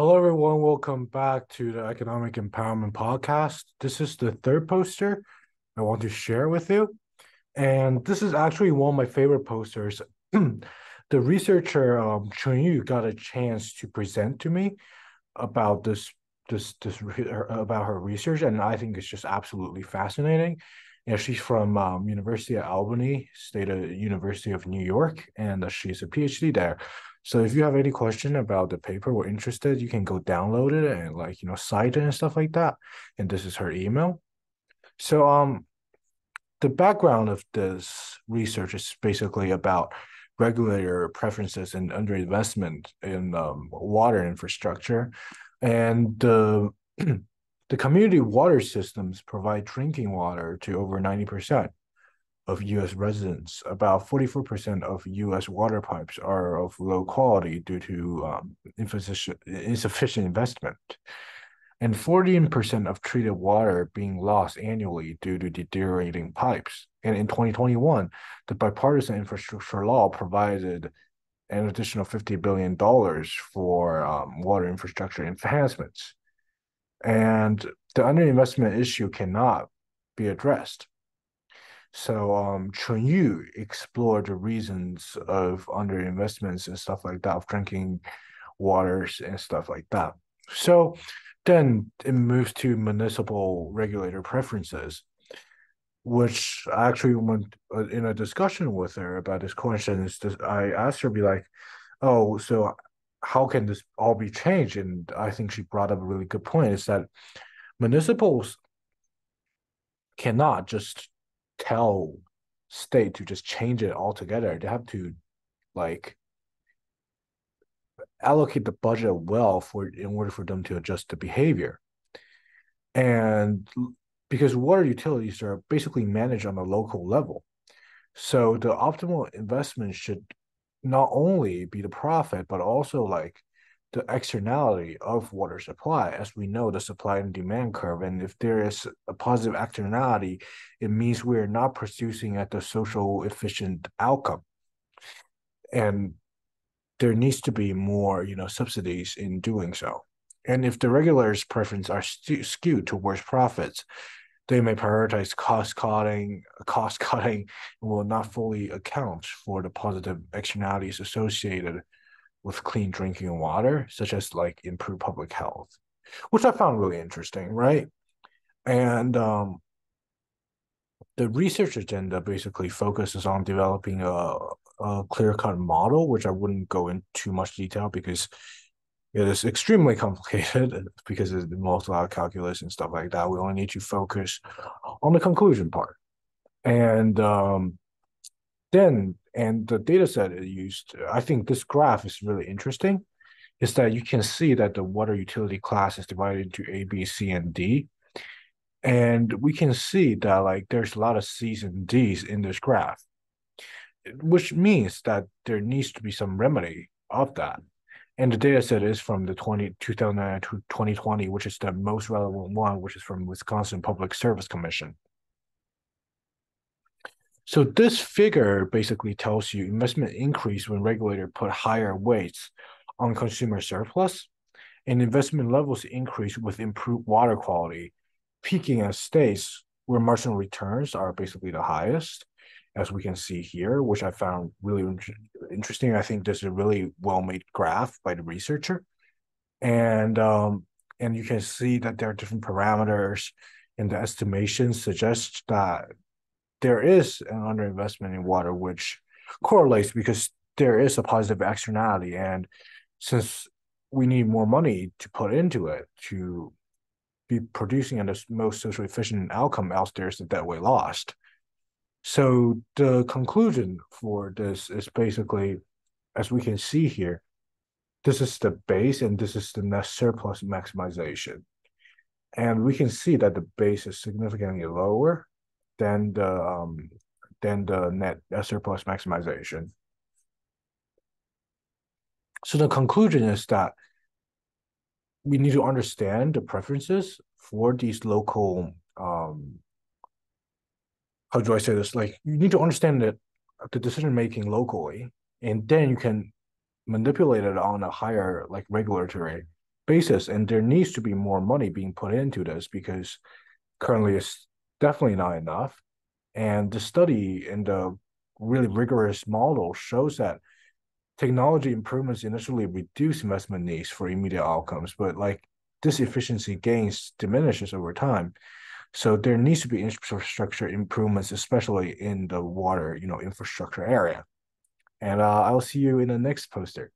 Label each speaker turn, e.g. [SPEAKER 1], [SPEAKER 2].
[SPEAKER 1] Hello, everyone. Welcome back to the Economic Empowerment Podcast. This is the third poster I want to share with you. And this is actually one of my favorite posters. The researcher Chun Yu got a chance to present to me about about her research, and I think it's just absolutely fascinating. She's from University of Albany, State of University of New York, and she's a PhD there. So if you have any question about the paper or interested, you can go download it and cite it and stuff like that. And this is her email. So the background of this research is basically about regulator preferences and underinvestment in water infrastructure. And the community water systems provide drinking water to over 90% of US residents. About 44% of US water pipes are of low quality due to insufficient investment, and 14% of treated water being lost annually due to deteriorating pipes. And in 2021, the bipartisan infrastructure law provided an additional $50 billion for water infrastructure enhancements. And the underinvestment issue cannot be addressed. So Chun Yu explored the reasons of underinvestments and stuff like that, of drinking waters and stuff like that. So then it moves to municipal regulator preferences, which I actually went in a discussion with her about this question. I asked her, be like, oh, so how can this all be changed? And I think she brought up a really good point, is that municipals cannot just tell state to just change it altogether. They have to like allocate the budget well for in order for them to adjust the behavior. And because water utilities are basically managed on a local level. So the optimal investment should not only be the profit, but also like the externality of water supply. As we know, the supply and demand curve. And if there is a positive externality, it means we're not producing at the social efficient outcome. And there needs to be more, subsidies in doing so. And if the regulators' preference are skewed towards profits, they may prioritize cost cutting, and will not fully account for the positive externalities associated with clean drinking water, such as like improved public health, which I found really interesting, right? And the research agenda basically focuses on developing a clear-cut model, which I wouldn't go into too much detail because it is extremely complicated because it involves a lot of calculus and stuff like that. We only need to focus on the conclusion part. And and the data set it used, I think this graph is really interesting, is that you can see that the water utility class is divided into A, B, C, and D. And we can see that like there's a lot of C's and D's in this graph, which means that there needs to be some remedy of that. And the data set is from the 2009 to 2020, which is the most relevant one, which is from Wisconsin Public Service Commission. So this figure basically tells you investment increase when regulator put higher weights on consumer surplus, and investment levels increase with improved water quality, peaking at states where marginal returns are basically the highest, as we can see here, which I found really interesting. I think this is a really well-made graph by the researcher. And you can see that there are different parameters, and the estimations suggest that there is an underinvestment in water, which correlates because there is a positive externality. And since we need more money to put into it to be producing the most socially efficient outcome, else there's a dead weight lost. So the conclusion for this is basically, as we can see here, this is the base and this is the net surplus maximization. And we can see that the base is significantly lower than the net surplus maximization. So the conclusion is that we need to understand the preferences for these local how do I say this? Like you need to understand that the decision making locally, and then you can manipulate it on a higher like regulatory basis, and there needs to be more money being put into this because currently it's definitely not enough. And the study and the really rigorous model shows that technology improvements initially reduce investment needs for immediate outcomes, but like this efficiency gains diminishes over time. So there needs to be infrastructure improvements, especially in the water, infrastructure area. And I'll see you in the next poster.